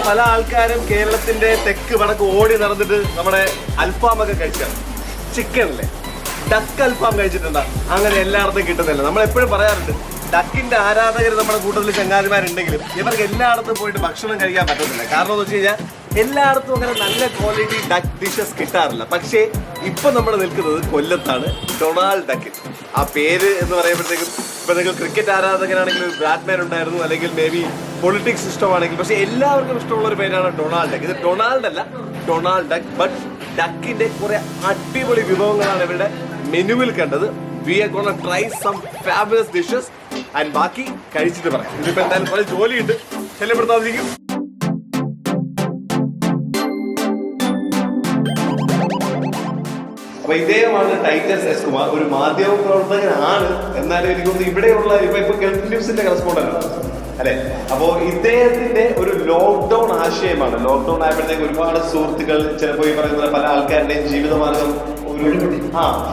പല ആൾക്കാരും കേരളത്തിന്റെ തെക്ക് വടക്ക് ഓടി നടന്നിട്ട് നമ്മുടെ അൽഫാമൊക്കെ കഴിച്ചാണ്. ചിക്കനല്ലേ, ഡക്ക് അൽഫാം കഴിച്ചിട്ടുണ്ടോ? അങ്ങനെ എല്ലായിടത്തും കിട്ടുന്നില്ല. നമ്മൾ എപ്പോഴും പറയാറുണ്ട്, ഡക്കിന്റെ ആരാധകർ നമ്മുടെ കൂട്ടത്തിൽ ചങ്ങാതിമാരുണ്ടെങ്കിലും ഇവർക്ക് എല്ലായിടത്തും പോയിട്ട് ഭക്ഷണം കഴിക്കാൻ പറ്റത്തില്ല. കാരണം എന്ന് വെച്ച് കഴിഞ്ഞാൽ എല്ലായിടത്തും അങ്ങനെ നല്ല ക്വാളിറ്റി ഡക്ക് ഡിഷസ് കിട്ടാറില്ല. പക്ഷേ ഇപ്പൊ നമ്മൾ നിൽക്കുന്നത് കൊല്ലത്താണ്, ഡൊണാൾഡ് ഡക്കിൻ. ആ പേര് എന്ന് പറയുമ്പോഴത്തേക്കും ഇപ്പൊ നിങ്ങൾ ക്രിക്കറ്റ് ആരാധകനാണെങ്കിൽ ബാറ്റ്മാൻ ഉണ്ടായിരുന്നു, അല്ലെങ്കിൽ മേ ബി പൊളിറ്റിക്സ് ഇഷ്ടമാണെങ്കിൽ, പക്ഷെ എല്ലാവർക്കും ഇഷ്ടമുള്ള ഒരു പേരാണ് ഡൊണാൾഡ് ഡക്ക്. ഇത് ഡൊണാൾഡ് അല്ല, ഡൊണാൾഡ് ഡക്ക്. ബട്ട് ഡക്കിന്റെ കുറെ അടിപൊളി വിഭവങ്ങളാണ് ഇവരുടെ മെനുവിൽ കണ്ടത്. We are gonna try some fabulous dishes and ബാക്കി കഴിച്ചിട്ട് പറയാം. ഇതിപ്പോ എന്തായാലും കുറെ ജോലിയുണ്ട്, ശല്യപ്പെടുത്താതിരിക്കും. അപ്പൊ ഇദ്ദേഹമാണ് ടൈറ്റസ് എസ് കുമാർ. ഒരു മാധ്യമ പ്രവർത്തകനാണ്, എന്നാലും എനിക്ക് തോന്നുന്നു ഇവിടെയുള്ള ഇപ്പൊ ഗൾഫ് ന്യൂസിന്റെ കറസ്പോണ്ടന്റ് അല്ലെ. അപ്പോ ഇദ്ദേഹത്തിന്റെ ഒരു ലോക്ക്ഡൌൺ ആശയമാണ്. ലോക്ക്ഡൌൺ ആയപ്പോഴത്തേക്ക് ഒരുപാട് സുഹൃത്തുക്കൾ, ചിലപ്പോ ഈ പറയുന്ന പല ആൾക്കാരുടെയും ജീവിതമാർഗം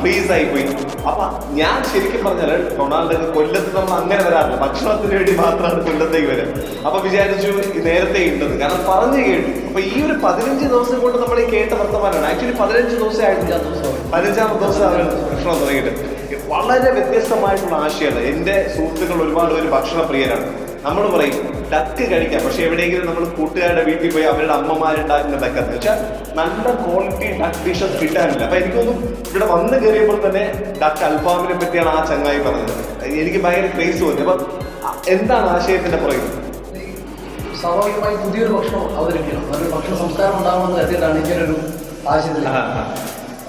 ഫ്രീസ് ആയി പോയി. അപ്പൊ ഞാൻ ശരിക്കും പറഞ്ഞാൽ ഡൊണാൾഡ് കൊല്ലത്ത് നമ്മൾ അങ്ങനെ വരാറില്ല, ഭക്ഷണത്തിന് വേണ്ടി മാത്രമാണ് കൊല്ലത്തേക്ക് വരാം. അപ്പൊ വിചാരിച്ചു നേരത്തെ ഉണ്ടെന്ന്, കാരണം പറഞ്ഞു കേട്ടു. അപ്പൊ ഈ ഒരു 15 ദിവസം കൊണ്ട് നമ്മൾ ഈ കേട്ട വർത്തമാനമാണ്. ആക്ച്വലി 15 ദിവസം ആയിട്ടില്ല, 15ാമത്തെ ദിവസമാണ് ഭക്ഷണം തുടങ്ങിയിട്ട്. വളരെ വ്യത്യസ്തമായിട്ടുള്ള ആശയമാണ്. എന്റെ സുഹൃത്തുക്കൾ ഒരുപാട് പേര് ഭക്ഷണ പ്രിയരാണ്. നമ്മൾ പറയും ഡക്ക് കഴിക്കാം, പക്ഷെ എവിടെയെങ്കിലും നമ്മൾ കൂട്ടുകാരുടെ വീട്ടിൽ പോയി അവരുടെ അമ്മമാരുണ്ടാക്കുന്ന ഡക്കെന്ന് വെച്ചാൽ നല്ല ക്വാളിറ്റി ഡക്ക് ഡിഷസ് കിട്ടാനില്ല. അപ്പൊ എനിക്കൊന്നും ഇവിടെ വന്ന് കയറിയപ്പോൾ തന്നെ ഡക്ക് അൽഫാമിനെ പറ്റിയാണ് ആ ചങ്ങായി പറഞ്ഞത്. എനിക്ക് ഭയങ്കര ക്രേസ് തോന്നി. അപ്പൊ എന്താണ് ആശയത്തിന്റെ പുറകിൽ? സ്വാഭാവികമായി പുതിയൊരു ഭക്ഷണം അവതരിപ്പിക്കണം, നല്ലൊരു ഭക്ഷണ സംസ്കാരം ഉണ്ടാകുമെന്ന് കരുതിയിട്ടാണ് ഇങ്ങനൊരു ആശയത്തിൽ.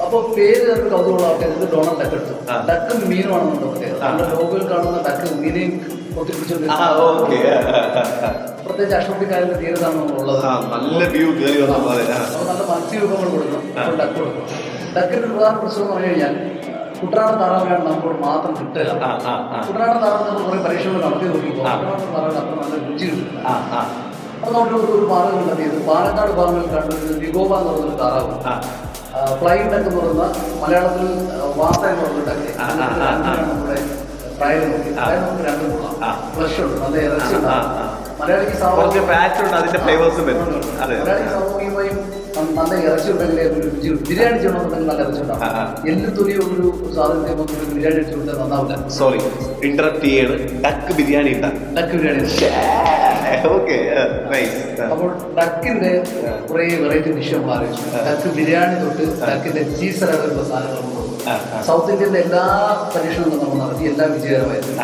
അപ്പൊ പേര് കൗതുകമുള്ള ആൾക്കാർ ഇത് ഡൊണാൾഡ് ഡക്ക് എടുത്തു. ഡക്കും മീനുമാണെന്നുണ്ടോ പ്രത്യേകത. നമ്മുടെ ലോകയിൽ കാണുന്ന ഡക്ക് മീനെയും ഒത്തിരിപ്പിച്ചുകൊണ്ട് പ്രത്യേകിച്ച് അഷ്ടമിക്കാരുടെ തീരത്താണ് ഉള്ളത്. നല്ല വ്യൂ അപ്പൊ നല്ല മത്സ്യവിഭവങ്ങൾ കൊടുക്കണം, ഡക്ക് കൊടുക്കണം. ഡക്കിന്റെ പ്രധാന പ്രശ്നം എന്ന് പറഞ്ഞു കഴിഞ്ഞാൽ കുട്ടനാടൻ താറാവിനാണ് നമുക്കോട് മാത്രം കിട്ടുക. കുട്ടനാടൻ താറാവ് നമ്മൾ കുറെ പരീക്ഷകൾ നടത്തി നോക്കിയപ്പോൾ കുട്ടനാടൻ താറാവിന് അത്ര നല്ല രുചി കിട്ടും. അത് നമുക്ക് ഒരു മാർഗം കണ്ടെത്തിയത് പാലക്കാട് ഭാഗങ്ങളിൽ കണ്ടത് വിഗോബ എന്ന് പറയുന്നൊരു താറാവ്, ഫ്ലൈങ് ഡക്ക് എന്ന് പറയുന്ന മലയാളത്തിൽ വാർത്ത എന്ന് പറഞ്ഞ ഡക്ക്. നമ്മുടെ ഫ്രൈഡ് നോക്കി നമുക്ക് രണ്ടും കൊള്ളാം. ഫ്ലഷ് ഉണ്ട്, നല്ല ഇറച്ചി ഉണ്ടാകും. മലയാളിക്ക് സാമൂഹികമായും നല്ല ഇറച്ചി ഉണ്ടെങ്കിൽ രുചി. ബിരിയാണി ചെയ്യണമെന്നുണ്ടെങ്കിൽ നല്ല ഇറച്ചി ഉണ്ടാവും. എല്ല് തൊലിയുള്ളൊരു സാധനത്തെ നമുക്ക് ബിരിയാണി അടിച്ചു കൊടുത്താൽ നന്നാവില്ല. സോറി ഇന്ററപ്റ്റ് ചെയ്യാണ്. Duck biryani duck biryani. അപ്പോൾ ഡക്കിന്റെ കുറെ വെറൈറ്റി ഡിഷ് നമ്മൾ ആലോചിച്ചു. ഡക്ക് ബിരിയാണി തൊട്ട് ഡക്കിന്റെ ചീസ് വരെയുള്ള സാധനങ്ങൾ നമ്മൾ സൗത്ത് ഇന്ത്യന്റെ എല്ലാ പരീക്ഷണങ്ങളും നമ്മൾ നടത്തി, എല്ലാം വിജയകരമായിരുന്നു.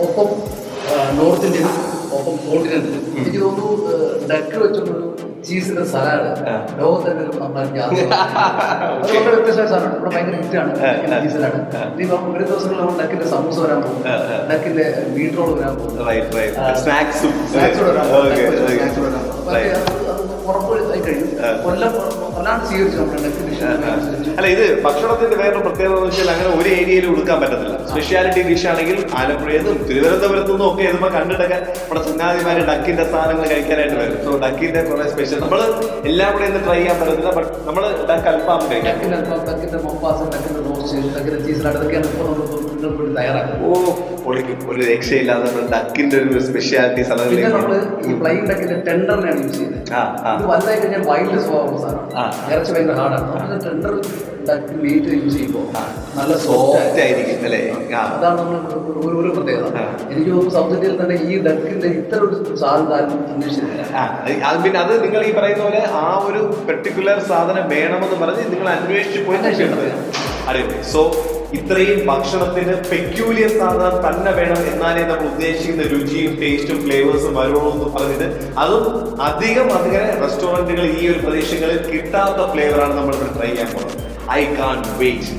ഒപ്പം നോർത്ത് ഇന്ത്യൻ, ഒപ്പം കോണ്ടിനെന്റിൽ എനിക്ക് തോന്നുന്നു ഡക്ക് വെച്ചിട്ടൊരു ചീസിന്റെ സലാഡ് ലോകത്തെ നമ്മൾ വ്യത്യസ്ത സാധനമാണ്. ഇവിടെ ഭയങ്കര ഹിറ്റാണ് ചീസ് സലാഡ്. ഇനിയിപ്പം ഒരു ദിവസങ്ങളിൽ നമ്മൾ ഡക്കിന്റെ സമൂസ വരാൻ പോകും, ഡക്കിന്റെ മീറ്റ് റോൾ വരാൻ പോകും, സ്നാക്സ് വരാൻ പോകും. ഉറപ്പായി കഴിയും. കൊല്ലാണ്ട് സ്വീകരിച്ചു നമ്മുടെ ഡക്ക് ഡിഷ്. അല്ല, ഇത് ഭക്ഷണത്തിന്റെ വേറെ പ്രത്യേകത എന്ന് വെച്ചാൽ അങ്ങനെ ഒരു ഏരിയയിൽ കൊടുക്കാൻ പറ്റത്തില്ല. സ്പെഷ്യാലിറ്റി ഡിഷ് ആണെങ്കിൽ ആലപ്പുഴയെന്നും തിരുവനന്തപുരത്തുനിന്നും ഒക്കെ ഇതുമ്പോൾ കണ്ടിട്ടൊക്കെ നമ്മുടെ ചങ്ങാതിമാര് ഡക്കിന്റെ സാധനങ്ങൾ കഴിക്കാനായിട്ട് വരും. സോ ഡക്കിന്റെ കുറെ സ്പെഷ്യൽ നമ്മൾ എല്ലാം കൂടെ ഇന്ന് ട്രൈ ചെയ്യാൻ പറ്റത്തില്ല. ബട്ട് നമ്മൾ ഡക്ക് അൽഫാം കഴിക്കാം. ഡക്കിന്റെ അൽഫാം, ഡക്കിന്റെ മൊപ്പാസ്, ഡക്കിന്റെ റോസ്റ്റ്, ഡക്കിന്റെ ചീസ് അതൊക്കെയാണ് ഇപ്പോൾ നമ്മൾ തയ്യാറാക്കുന്നത്. ഒരു രക്ഷയില്ലാതെ ഡക്കിന്റെ ഒരു സ്പെഷ്യാലിറ്റി സാധനം. പിന്നെ നമ്മള് ഈ ഫ്ലൈങ് ഡക്കിന്റെ ടെൻഡറിനെയാണ് യൂസ് ചെയ്യുന്നത്. ഇത് വലുതായി കഴിഞ്ഞാൽ വൈൽഡ് സ്വഭാവമുള്ള സാധനമാണ്, ഇറച്ചി ഭയങ്കര ഹാർഡാണ്. നമുക്ക് ടെൻഡർ ഡക്ക് മീറ്റ് യൂസ് ചെയ്യുമ്പോൾ നല്ല സോഫ്റ്റ് ആയിരിക്കും അല്ലേ? അതാണ് നമ്മൾ ഒരു പ്രത്യേകത. എനിക്ക് തോന്നുന്നു സൗത്ത് ഇന്ത്യയിൽ തന്നെ ഈ ഡക്കിന്റെ ഇത്തരം ഒരു സാധനം അന്വേഷിച്ചിട്ടില്ല. പിന്നെ അത് നിങ്ങൾ ഈ പറയുന്ന പോലെ ആ ഒരു പെർട്ടിക്കുലർ സാധനം വേണമെന്ന് പറഞ്ഞ് നിങ്ങൾ അന്വേഷിച്ച് പോയി അറിയാം. സോ ഇത്രയും ഭക്ഷണത്തിന് പെക്യൂലിയർ സാധനം തന്നെ വേണം, എന്നാലേ നമ്മൾ ഉദ്ദേശിക്കുന്ന രുചിയും ടേസ്റ്റും ഫ്ലേവേഴ്സും വരുള്ളൂ എന്ന് പറഞ്ഞിട്ട് അതും അധികം റെസ്റ്റോറന്റുകൾ ഈ ഒരു പ്രദേശങ്ങളിൽ കിട്ടാത്ത ഫ്ലേവറാണ് നമ്മൾ ഇവിടെ ട്രൈ ചെയ്യാൻ പോകുന്നത്. I can't wait.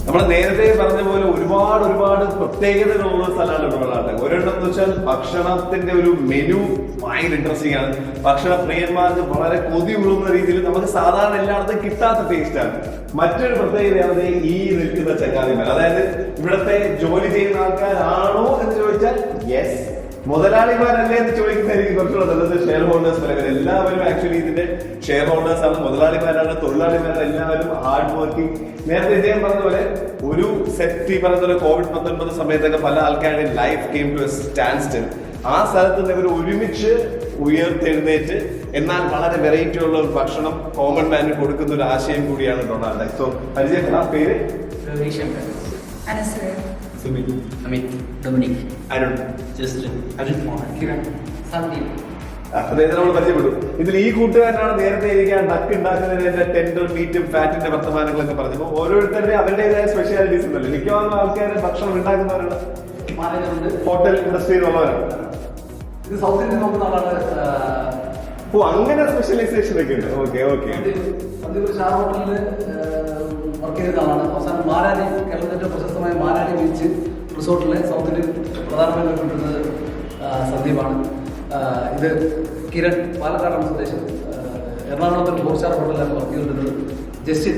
നമ്മൾ നേരത്തെ പറഞ്ഞ പോലെ ഒരുപാട് പ്രത്യേകതകളുള്ള സ്ഥലമാണ് ഡൊണാൾഡ്. ഒരെണ്ണം എന്ന് വെച്ചാൽ ഭക്ഷണത്തിന്റെ ഒരു മെനു ഭയങ്കര ഇൻട്രസ്റ്റിംഗ് ആണ്. ഭക്ഷണ പ്രിയന്മാർക്ക് വളരെ കൊതിയുള്ളുന്ന രീതിയിൽ നമുക്ക് സാധാരണ എല്ലായിടത്തും കിട്ടാത്ത ടേസ്റ്റ് ആണ്. മറ്റൊരു പ്രത്യേകതയാണ് ഈ നിൽക്കുന്ന ചങ്ങാതിമാർ. അതായത് ഇവിടുത്തെ ജോലി ചെയ്യുന്ന ആൾക്കാരാണോ എന്ന് ചോദിച്ചാൽ യെസ്, മുതലാളിമാരല്ലേ എന്ന് ചോദിക്കുന്നതായിരിക്കും കുറച്ചുകൂടെ നല്ലത്. ഷെയർ ഹോൾഡേഴ്സ് പലവരും എല്ലാവരും ആക്ച്വലി ഇതിന്റെ ഷെയർ ഹോൾഡേഴ്സ് ആണ്, മുതലാളിമാരാണ്, തൊഴിലാളിമാരാണ്, എല്ലാവരും ഹാർഡ് വർക്കിംഗ്. നേരത്തെ ഇദ്ദേഹം പറഞ്ഞ പോലെ ഒരു സെറ്റ് ഈ പറഞ്ഞ പോലെ COVID-19 സമയത്തൊക്കെ പല ആൾക്കാരുടെ life came to a standstill. ആ സ്ഥലത്ത് നിന്ന് ഇവർ ഒരുമിച്ച് ഉയർത്തെഴുന്നേറ്റ് എന്നാൽ വളരെ വെറൈറ്റി ഉള്ള ഒരു ഭക്ഷണം കോമൺ മാനിന് കൊടുക്കുന്ന ഒരു ആശയം കൂടിയാണ് ഡൊണാൾഡ് ഡക്ക്. സോ പരിചയപ്പെട്ട പേര് Amit, Dominic, Arun, Justin, Kiran, Sandeep. അദ്ദേഹത്തെ നമ്മൾ പരിചയപ്പെട്ടു. ഇതിൽ ഈ കൂട്ടുകാരനാണ് നേരത്തെ ഇരിക്കാൻ ഡക്ക് ഉണ്ടാക്കുന്നതിന്റെ ടെൻഡർ മീറ്റും ഫാറ്റിന്റെ വർത്തമാനങ്ങളൊക്കെ പറഞ്ഞപ്പോൾ ഓരോരുത്തരുടെ അവരുടേതായ സ്പെഷ്യാലിറ്റീസ് ഉണ്ടല്ലോ. മിക്കവാറും ആൾക്കാർ ഭക്ഷണം ഉണ്ടാക്കുന്നവരാണ്, മാനേജറുണ്ട്. ഹോട്ടൽ ഇൻഡസ്ട്രിയിലുള്ളവരാണ്. ഇത് സൗത്ത് ഇന്ത്യൻ നോക്കുന്ന ആളാണ്. ഓ, അങ്ങനെ സ്പെഷ്യലൈസേഷൻ ഒക്കെ ഉണ്ട്. Okay okay. സന്ദീപ് സ്റ്റാർ ഹോട്ടലിൽ വർക്ക് ചെയ്ത ആളാണ്. അവസാനം മാരാരി, കേരളത്തിന്റെ പ്രശസ്തമായ മാരാരി ബീച്ച് റിസോർട്ടിലെ സൗത്ത് ഇന്ത്യൻ പ്രധാനമന്ത്രി കൊണ്ടിരുന്നത് സന്ദീപാണ്. ഇത് കിരൺ, പാലക്കാടാണ് സ്വദേശം. എറണാകുളത്ത് 4 സ്റ്റാർ ഹോട്ടലിലാണ് വർക്ക് ചെയ്തിരുന്നത്. ജസ്റ്റിൻ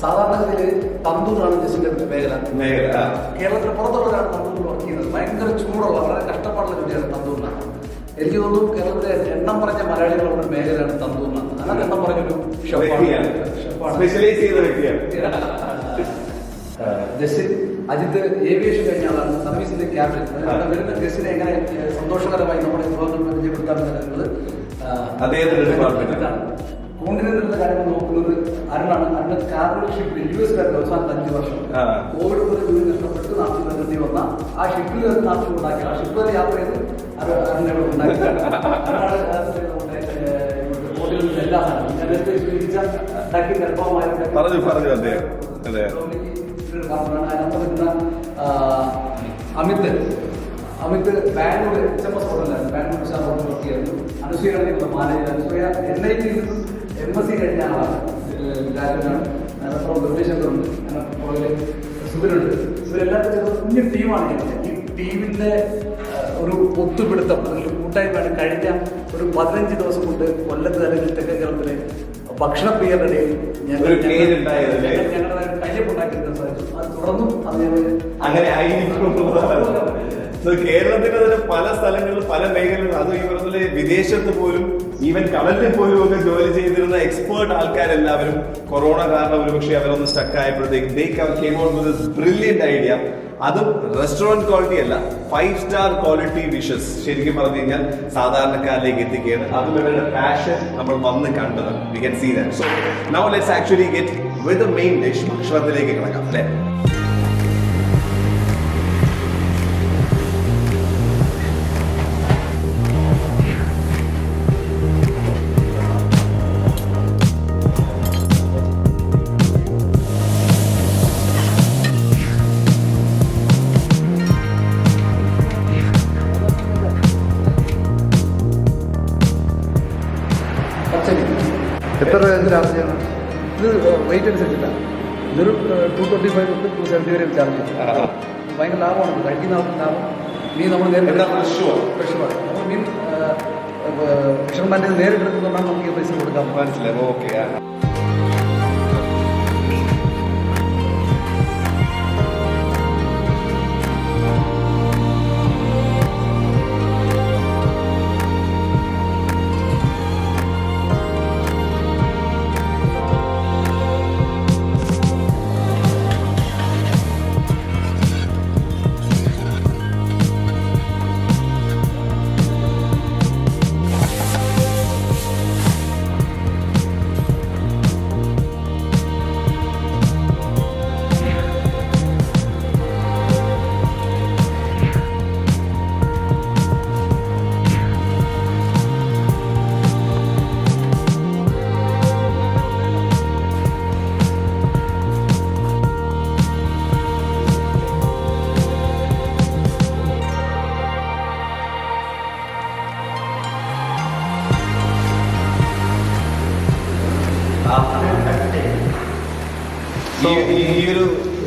സാധാരണഗതിയിൽ തന്തൂറാണ് ജസ്റ്റിന്റെ മേഖല. കേരളത്തിന് പുറത്തുള്ളവരാണ് തന്തൂറിൽ വർക്ക് ചെയ്യുന്നത്. ഭയങ്കര ചൂടുള്ള, വളരെ കഷ്ടപ്പാടുള്ള ജോലിയാണ് തന്തൂറിനാണ്. എനിക്ക് തോന്നുന്നു കേരളത്തിലെ എണ്ണം പറഞ്ഞ മലയാളികളുള്ള ഒരു മേഖലയാണ് തന്തൂറിനാണ്. അങ്ങനെ എണ്ണം പറഞ്ഞൊരു സ്പെഷ്യലൈസ് ചെയ്ത വ്യക്തിയാണ്. ജസ്റ്റിൻ അജിത്ത് ഏവിയേഷൻ കഴിഞ്ഞ ആളാണ്, സർവീസിന്റെ ക്യാപ്റ്റൻ. വരുന്ന ജസ്റ്റിനെ എങ്ങനെ സന്തോഷകരമായി നമ്മുടെ വിഭാഗങ്ങൾ പരിചയപ്പെടുത്താമെന്നുള്ളത് അദ്ദേഹത്തിന്റെ ഡിപ്പാർട്ട്മെന്റ്. കോണ്ടിനെന്റിന്റെ കാര്യങ്ങൾ നോക്കുന്നത് അരുണാണ്. അരുണ് കാർഗോ ഷിപ്പിൽ US അവസാനത്തെ 5 വർഷം കോവിഡ് പോലെ ജോലി നഷ്ടപ്പെട്ട് നാട്ടിൽ വരേണ്ടി വന്ന ആ ഷിപ്പിൽ നാട്ടിൽ ഉണ്ടാക്കി, ആ ഷിപ്പ് വരെ യാത്ര ചെയ്ത് അരുണിനെ ഉണ്ടാക്കി. എല്ലാ അമിത് ബാംഗ്ലൂർ HMS ഹോട്ടലാണ്, ബാംഗ്ലൂർ സ്റ്റാർ ഹോട്ടൽ വർക്ക് ചെയ്യുന്നു. അനുസൂയാണ് മാനേജർ. അനുസൂയ NIT നിന്നും MSc കഴിഞ്ഞ ആളാണ്, ഗ്രാജുവേറ്റാണ്. നിർദ്ദേശങ്ങളുണ്ട്, പുറകില് സുബിനുണ്ട്. ഇവരെല്ലാവരും കുഞ്ഞു ടീമാണ്. ഈ ടീമിന്റെ ഒരു ഒത്തുപിടുത്തം, ഒരു കൂട്ടായ്മയാണ് കഴിഞ്ഞ ഒരു 15 ദിവസം കൊണ്ട് കൊല്ലത്ത് അല്ലെങ്കിൽ തെക്കൻ കേരളത്തിലെ ഭക്ഷണപ്രിയരുടെ ഞങ്ങളുടെ കയ്യപ്പുണ്ടാക്കിയെടുക്കാൻ സാധിച്ചു. അത് തുടർന്നും അങ്ങനെ ആയിരിക്കും. കേരളത്തിന്റെ തന്നെ പല സ്ഥലങ്ങളിലും പല മേഖലകളിലും, അതും ഈ പറഞ്ഞ വിദേശത്ത് പോലും, ഈവൻ കടലിൽ പോലും ഒക്കെ ജോലി ചെയ്തിരുന്ന എക്സ്പേർട്ട് ആൾക്കാരെല്ലാവരും കൊറോണ കാരണം ഒരുപക്ഷെ അവരൊന്ന് സ്റ്റക്ക് ആയപ്പോഴത്തേക്ക് ബ്രില്യന്റ് ഐഡിയ. അതും റെസ്റ്റോറന്റ് ക്വാളിറ്റി അല്ല, 5 സ്റ്റാർ ക്വാളിറ്റി ഡിഷസ് ശരിക്കും പറഞ്ഞു കഴിഞ്ഞാൽ സാധാരണക്കാരിലേക്ക് എത്തിക്കുകയാണ്. അതും ഇവരുടെ പാഷൻ നമ്മൾ വന്ന് കണ്ടത്. We can see that. So now let's actually get with the main dish. ഭക്ഷണത്തിലേക്ക് കിടക്കാം അല്ലേ? എത്ര രൂപ ചാർജ് ചെയ്യണം? ഇത് വെയിറ്റ് അനുസരിച്ചില്ല. ഇതൊരു 225 തൊട്ട് 270 വരെ ചാർജ് ചെയ്യും. ഭയങ്കര ലാഭമാണ്, കഴിക്കുന്ന ആൾക്ക് ലാഭം. മീൻ നമ്മൾ നേരിട്ട് ഫ്രഷുമാണ്. നമ്മൾ മീൻ ഫിഷർമാൻ്റെ നേരിട്ട് എടുക്കുന്നതുകൊണ്ടാണ് നമുക്ക് ഈ പൈസ കൊടുക്കാൻ. മനസ്സിലായി. ഓക്കെ.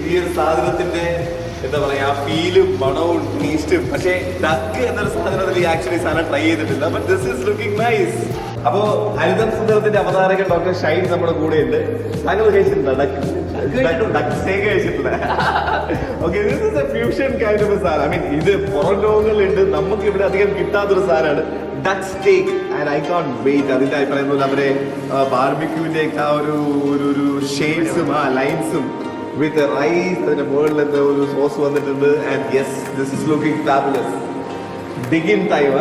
ഈ ഒരു സാധനത്തിന്റെ എന്താ പറയാ, ഫീലും മണവും ടേസ്റ്റും. പക്ഷേ ഡക്ക് എന്നൊരു സാധനത്തിൽ ആക്ച്വലി സാധനം ട്രൈ ചെയ്തിട്ടില്ല. But this is looking nice. അപ്പോ ഹരിതം സുന്ദരത്തിന്റെ അവതാരകൻ ഡോക്ടർ ഷൈൻ നമ്മുടെ കൂടെ ഉണ്ട്. താങ്കൾ കഴിച്ചിട്ടുണ്ടോ ഡക്ക്? ഡക്ക് സ്റ്റേക്ക് കഴിച്ചിട്ടില്ല. Okay, this is a fusion kind of a സാധനം. I mean, ഇത് പുറം ലോകങ്ങളിലുണ്ട്, നമുക്ക് ഇവിടെ അധികം കിട്ടാത്തൊരു സാധനമാണ് duck steak. And I can't wait. അതിന്റെ പറയുന്ന പോലെ അവരെ ബാർബിക്യൂവിന്റെ ആ ഒരു ഷെയ്ഡ്സും ആ ലൈൻസും വിത്ത് റൈസ്, അതിന്റെ മുകളിൽ എന്താ ഒരു സോസ് വന്നിട്ടുണ്ട്. And yes, this is looking fabulous. Begin time.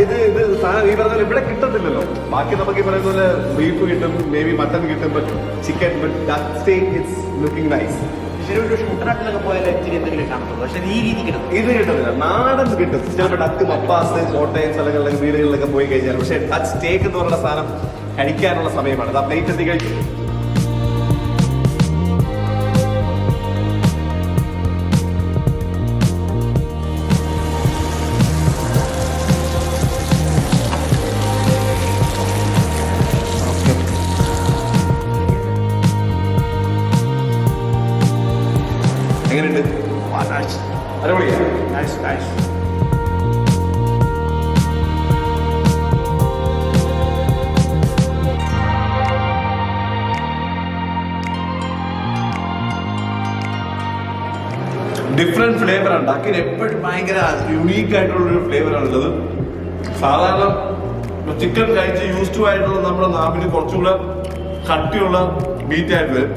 ഇത് സാധനം ഈ പറഞ്ഞ ഇവിടെ കിട്ടത്തില്ലല്ലോ. ബാക്കി നമുക്ക് ഈ പറയുന്ന പോലെ ബീഫ് കിട്ടും, മേ ബി മട്ടൺ കിട്ടും, but chicken, but duck steak it's looking nice. കുട്ടനാട്ടിലൊക്കെ പോയാൽ ഇത്തിരി എന്തെങ്കിലും കാണത്തുള്ളൂ, പക്ഷെ ഈ രീതി കിട്ടും. ഇത് കിട്ടുന്നില്ല, നാടൻ കിട്ടും. ചിലപ്പോൾ ഡക്ക് മപ്പാസ് കോട്ടയം സ്ഥലങ്ങളിലൊക്കെ വീടുകളിലൊക്കെ പോയി കഴിഞ്ഞാൽ. പക്ഷേ ഡക്ക് സ്റ്റേക്ക് എന്ന് പറയുന്ന സാധനം കഴിക്കാനുള്ള സമയമാണ്. ആ പ്ലേറ്റ് എത്തി കഴിച്ചു. എങ്ങനെയുണ്ട്? അടിപൊളിയാണ്. ഡിഫറെന്റ് ഫ്ലേവറാണ്. ഡക്കിന് എപ്പോഴും ഭയങ്കര യുണീക്ക് ആയിട്ടുള്ളൊരു ഫ്ലേവറാണുള്ളത്. സാധാരണ ചിക്കൻ കഴിച്ച് യൂസ് ടു ആയിട്ടുള്ള നമ്മുടെ നാവിന് കുറച്ചുകൂടെ കട്ടിയുള്ള മീറ്റ് ആയിട്ട് വരും.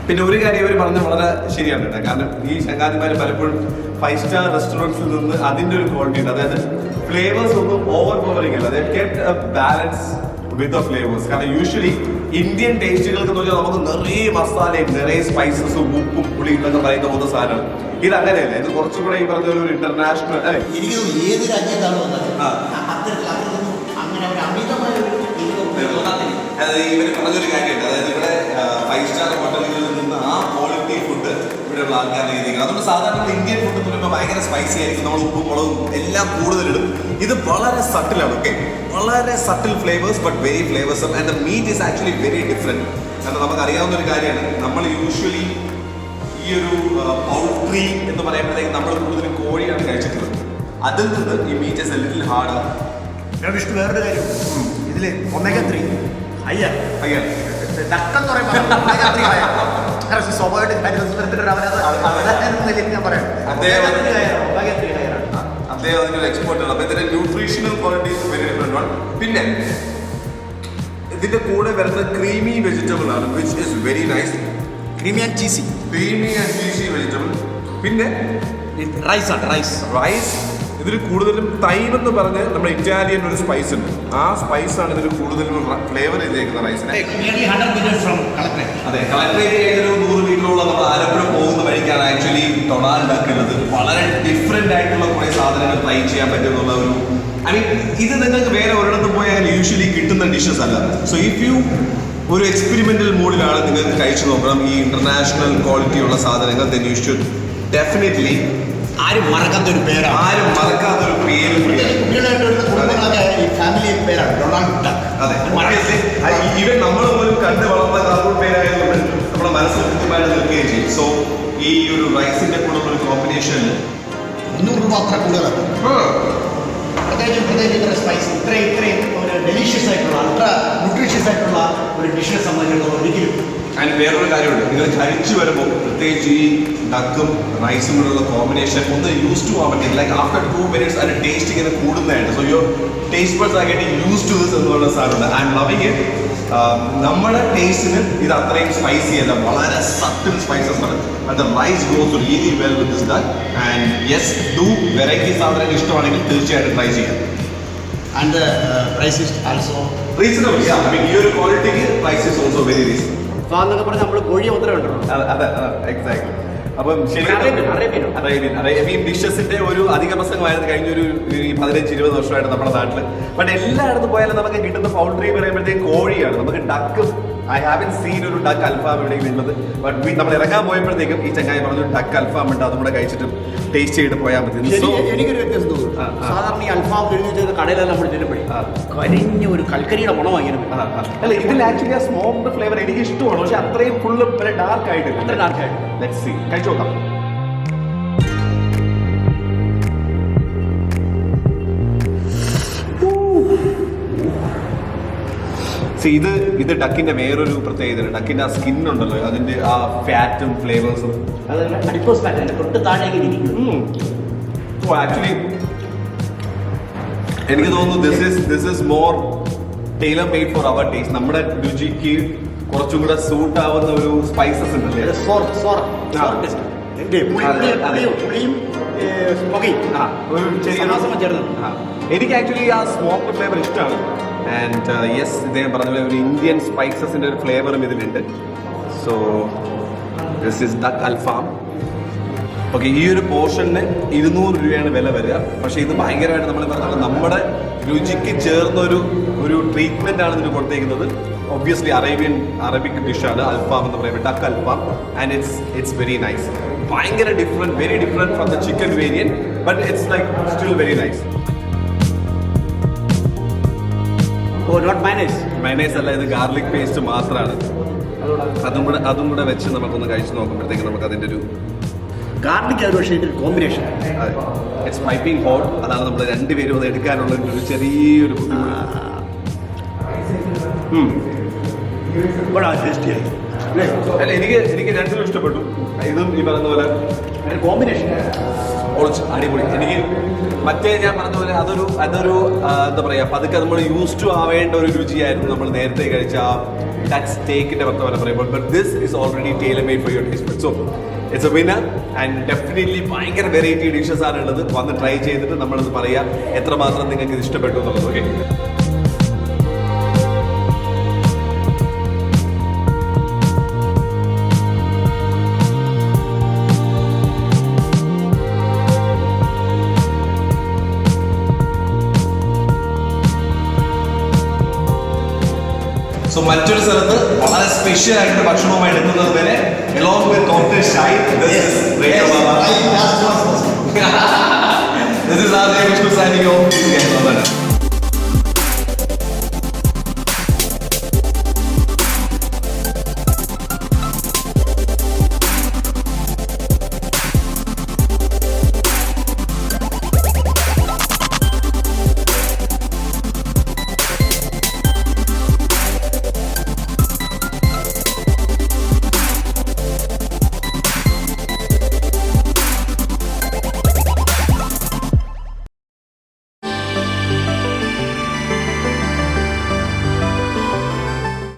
പിന്നെ ഒരു കാര്യം ഇവർ പറഞ്ഞത് വളരെ ശരിയാണ് കേട്ടോ. കാരണം ഈ ചങ്ങാതിമാർ പലപ്പോഴും 5 സ്റ്റാർ റെസ്റ്റോറൻറ്റ്സിൽ നിന്ന് അതിൻ്റെ ഒരു ക്വാളിറ്റി ഉണ്ട്. അതായത് ഫ്ലേവേഴ്സ് ഒന്നും ഓവർ പവറിംഗ് അല്ല. അതായത് kept A balance with the flavours. കാരണം യൂഷ്വലി ഇന്ത്യൻ ടേസ്റ്റുകൾക്ക് എന്ന് പറഞ്ഞാൽ നമുക്ക് നിറയെ മസാലയും നിറയെ സ്പൈസസും ഉപ്പും പുളിയും എന്നൊക്കെ പറയുന്ന പോകുന്ന സാധനമാണ്. ഇത് അങ്ങനെയല്ല. ഇത് കുറച്ചുകൂടെ ഈ പറഞ്ഞ ഒരു ഇന്റർനാഷണൽ അല്ലേ, എനിക്ക് ഏത് രാജ്യത്താണ് വന്നത് അങ്ങനെ ഒരു അമിതമായ അതായത് ഇവർ പറഞ്ഞൊരു കാര്യമുണ്ട്. അതായത് ഇവിടെ 5 സ്റ്റാർ ഹോട്ടലുകളിൽ നിന്ന് ആ ക്വാളിറ്റി ഫുഡ് ഇവിടെയുള്ള ആൾക്കാരുടെ രീതികൾ. അതുകൊണ്ട് സാധാരണ ഇന്ത്യൻ ഫുഡ് എന്ന് പറയുമ്പോൾ ഭയങ്കര സ്പൈസി ആയിരിക്കും. നമ്മൾ ഉപ്പും മുളകും എല്ലാം കൂടുതലിടും. ഇത് വളരെ സട്ടിലാണ്. ഓക്കെ, വളരെ സട്ടിൽ ഫ്ലേവേഴ്സ് ബട്ട് വെരി ഫ്ലേവേഴ്സും. And the meat is actually very different. കാരണം നമുക്കറിയാവുന്ന ഒരു കാര്യമാണ്, നമ്മൾ യൂഷ്വലി ഈ ഒരു പൗൾട്രി എന്ന് പറയുമ്പോഴത്തേക്ക് നമ്മൾ കൂടുതലും കോഴിയാണ് കഴിച്ചിട്ടുള്ളത്. അതിൽ നിന്ന് ഈ meat is a little hard. Vishnu വേറൊരു കാര്യം, ഇതില് ഒമേഗ-3 അയ്യാ ഡക്കെന്ന് പറയുമ്പോൾ സ്വാഭാവികമായിട്ട് ഞാൻ പറയാം അദ്ദേഹം അതിൻ്റെ ഒരു എക്സ്പോർട്ടാണ്. അപ്പോൾ ഇതിന്റെ ന്യൂട്രീഷണൽ ക്വാളിറ്റി വെരി ഡിഫറെന്റ് ആണ്. പിന്നെ ഇതിന്റെ കൂടെ വരുന്ന ക്രീമി വെജിറ്റബിൾ ആണ്, which is very nice. Creamy and cheesy vegetable. പിന്നെ റൈസ് ആണ്, റൈസ്. ഇതിൽ കൂടുതലും തൈം എന്ന് പറഞ്ഞ് നമ്മുടെ ഇറ്റാലിയൻ ഒരു സ്പൈസ് ഉണ്ട്. ആ സ്പൈസാണ് ഇതിൽ കൂടുതലും ഫ്ലേവർ ചെയ്തേക്കുന്ന റൈസിനെ. അതെ, കളക്ടറേറ്റ് ഒരു 100 മീറ്ററോളം നമ്മൾ ആലപ്പുഴ പോകുന്ന വഴിക്കാണ് ആക്ച്വലി ഡൊണാൾഡ് ഡക്ക് ഉള്ളത്. വളരെ ഡിഫറെന്റ് ആയിട്ടുള്ള കുറേ സാധനങ്ങൾ ട്രൈ ചെയ്യാൻ പറ്റുന്നുള്ള ഒരു ഐ മീൻ, ഇത് നിങ്ങൾക്ക് വേറെ ഒരിടത്ത് പോയാൽ യൂഷ്വലി കിട്ടുന്ന ഡിഷസ് അല്ല. സോ ഇഫ് യു ഒരു എക്സ്പെരിമെന്റൽ മൂഡിലാണ് നിങ്ങൾക്ക് കഴിച്ചു നോക്കണം ഈ ഇന്റർനാഷണൽ ക്വാളിറ്റി ഉള്ള സാധനങ്ങൾ, ദെൻ യു ഷുഡ് ഡെഫിനറ്റ്ലി. ആരും മറക്കാത്തൊരു പേരാണ്, പേര് കൂടിയാണ് ഈ ഫാമിലി പേരാണ് ഡൊണാൾഡ് ഡക്ക്. അതെ, ഈവൻ നമ്മൾ പോലും കണ്ട് വളർന്ന കാർട്ടൂൺ പേരായതുകൊണ്ട് നമ്മുടെ മനസ്സിൽ കൃത്യമായിട്ട് നിൽക്കുകയും ചെയ്യും. സോ ഈ ഒരു റൈസിന്റെ കൂടെ ഒരു കോമ്പിനേഷനിൽ 100 രൂപ അത്ര കൂടുതലാണ്. പ്രത്യേകിച്ച് ഇത്ര സ്പൈസ് ഇത്രയും ഒരു ഡെലീഷ്യസ് ആയിട്ടുള്ള അത്ര ന്യൂട്രീഷ്യസ് ആയിട്ടുള്ള ഒരു ഡിഷിനെ സംബന്ധിച്ചിടത്തോളം ഒരിക്കലും. അതിന് വേറൊരു കാര്യമുണ്ട്, നിങ്ങൾ കഴിച്ചു വരുമ്പോൾ പ്രത്യേകിച്ച് ഈ ഡക്കും റൈസും കൂടെയുള്ള കോമ്പിനേഷൻ ഒന്ന് യൂസ് ടു ആവാൻ പറ്റില്ല. ലൈക്ക് ആഫ്റ്റർ 2 minutes അതിന്റെ ടേസ്റ്റ് ഇങ്ങനെ കൂടുന്നതായിട്ട്. So your taste buds are getting use to this എന്ന് പറയുന്ന സാധനമുണ്ട്. I'm loving it. നമ്മുടെ ടേസ്റ്റിന് ഇത് അത്രയും സ്പൈസി അല്ല, വളരെ സട്ടിൽ സ്പൈസസ് ആണ്. And the rice goes really well with this duck. And yes, do variety സാധനങ്ങൾ ഇഷ്ടമാണെങ്കിൽ തീർച്ചയായിട്ടും ട്രൈ ചെയ്യാം. And price is also reasonable. I mean ഈ ഒരു ക്വാളിറ്റിക്ക് price is also very reasonable. എന്നൊക്കെ പറഞ്ഞാൽ നമ്മൾ കോഴിയെ ഉത്തരം ഉണ്ടല്ലോ. അതെ, എക്സാക്ട്ലി. അപ്പം അറേബ്യൻ ഡിഷസിന്റെ ഒരു അധിക പ്രസംഗമായിരുന്നു കഴിഞ്ഞൊരു 15-20 വർഷമായിട്ട് നമ്മുടെ നാട്ടിൽ. ബട്ട് എല്ലായിടത്തും പോയാലും നമുക്ക് കിട്ടുന്ന പൗൾട്രി പറയുമ്പോഴത്തേക്ക് കോഴിയാണ്. നമുക്ക് ഡക്ക്, ഐ ഹാവൻ സീൻ ഒരു ഡക്ക് അൽഫാം എവിടെയെങ്കിലും ഉള്ളത്. ബട്ട് നമ്മൾ ഇറങ്ങാൻ പോയപ്പോഴത്തേക്കും ഈ ചങ്ങായി പറഞ്ഞു ഡക്ക് അൽഫാം ഉണ്ട്, അതും കൂടെ കഴിച്ചിട്ട് ടേസ്റ്റ് ചെയ്തിട്ട് പോയാൽ മതി. എനിക്കൊരു വ്യത്യാസം തോന്നുന്നു. സാധാരണ ഈ അൽഫാം എഴുതി വെച്ചത് കടയിലെല്ലാം നമ്മൾ ചെല്ലുമ്പോഴേ കരിഞ്ഞ ഒരു കൽക്കരിയുടെ മണം വാങ്ങിയത്. അല്ല, ഇതിൽ ആക്ച്വലി ആ സ്മോക്ഡ് ഫ്ലേവർ എനിക്ക് ഇഷ്ടമാണ്. പക്ഷെ അത്രയും ഫുള്ള് ഡാർക്ക് ആയിട്ട് ലെറ്റ്സ് സീ, കഴിച്ചു നോക്കാം. സി ഇത് ഡക്കിന്റെ വേറൊരു പ്രത്യേകത. ഡക്കിന്റെ ആ സ്കിൻ ഉണ്ടല്ലോ, അതിന്റെ ആ ഫാറ്റും ഫ്ലേവേഴ്സും. അതല്ല അഡിപ്പോസ് ഫാറ്റ് അതിന്റെ തൊട്ട് താഴേക്ക് ഇരിക്കും. ആക്ച്വലി എനിക്ക് തോന്നുന്നു this is more tailor made for our taste. നമ്മുടെ രുചിക്ക് കുറച്ചും കൂടെ സൂട്ട് ആവുന്ന ഒരു സ്പൈസസ് ഉണ്ടല്ലേ. ഒരു ചെറിയ എനിക്ക് ആക്ച്വലി ആ സ്മോക്ക് ഫ്ലേവർ ഇഷ്ടമാണ്. ആൻഡ് യെസ്, ഇദ്ദേഹം പറഞ്ഞ പോലെ ഒരു ഇന്ത്യൻ സ്പൈസസിന്റെ ഒരു ഫ്ലേവറും ഇതിലുണ്ട്. So this is duck alfaham. Okay, ഈ ഒരു പോർഷന് 200 രൂപയാണ് വില വരിക. പക്ഷേ ഇത് ഭയങ്കരമായിട്ട് നമ്മൾ പറഞ്ഞ നമ്മുടെ രുചിക്ക് ചേർന്ന ഒരു ട്രീറ്റ്മെന്റ് ആണ് ഇതിന് കൊടുത്തേക്കുന്നത്. ഒബ്വിയസ്ലി അറബിക് ഡിഷാണ് അൽഫാം എന്ന് പറയുന്നത്, duck alfaham. And it's very nice. ഭയങ്കര very different from the chicken variant, but it's like still very nice. മൈനേഴ്സ് അല്ല, ഇത് ഗാർലിക് പേസ്റ്റ് മാത്രമാണ്. അതും കൂടെ വെച്ച് നമുക്കൊന്ന് കഴിച്ച് നോക്കുമ്പോഴത്തേക്ക് നമുക്ക് അതിൻ്റെ ഒരു garlic combination. It's piping hot. അതാണ് നമ്മൾ രണ്ടുപേരും അത് എടുക്കാനുള്ള ഒരു ചെറിയൊരു അല്ല, എനിക്ക് രണ്ടിലും ഇഷ്ടപ്പെട്ടു. ഇതും ഈ പറഞ്ഞ പോലെ കോമ്പിനേഷൻ കുറച്ച് അടിപൊളി. എനിക്ക് മറ്റേ ഞാൻ പറഞ്ഞ പോലെ അതൊരു എന്താ പറയുക, പതുക്കെ നമ്മൾ യൂസ് ടു ആവേണ്ട ഒരു രുചിയായിരുന്നു നമ്മൾ നേരത്തെ കഴിച്ച ആ ഡക്ക് സ്റ്റേക്കിന്റെ വർത്തമാനം പറയുമ്പോൾ. But this is already Taylor made for your taste. So it's A winner. And definitely ഭയങ്കര വെറൈറ്റി ഡിഷസ് ആണ് ഉള്ളത്. വന്ന് ട്രൈ ചെയ്തിട്ട് നമ്മളത് പറയാം എത്രമാത്രം നിങ്ങൾക്ക് ഇത് ഇഷ്ടപ്പെട്ടു എന്നുള്ളത്. ഓക്കെ, സോ മറ്റൊരു സ്ഥലത്ത് വളരെ സ്പെഷ്യൽ ആയിട്ട് ഭക്ഷണവുമായി എത്തുന്നത് വരെ along with cocktail shine, this is Radio Baba. This is RJ Vishnu signing off.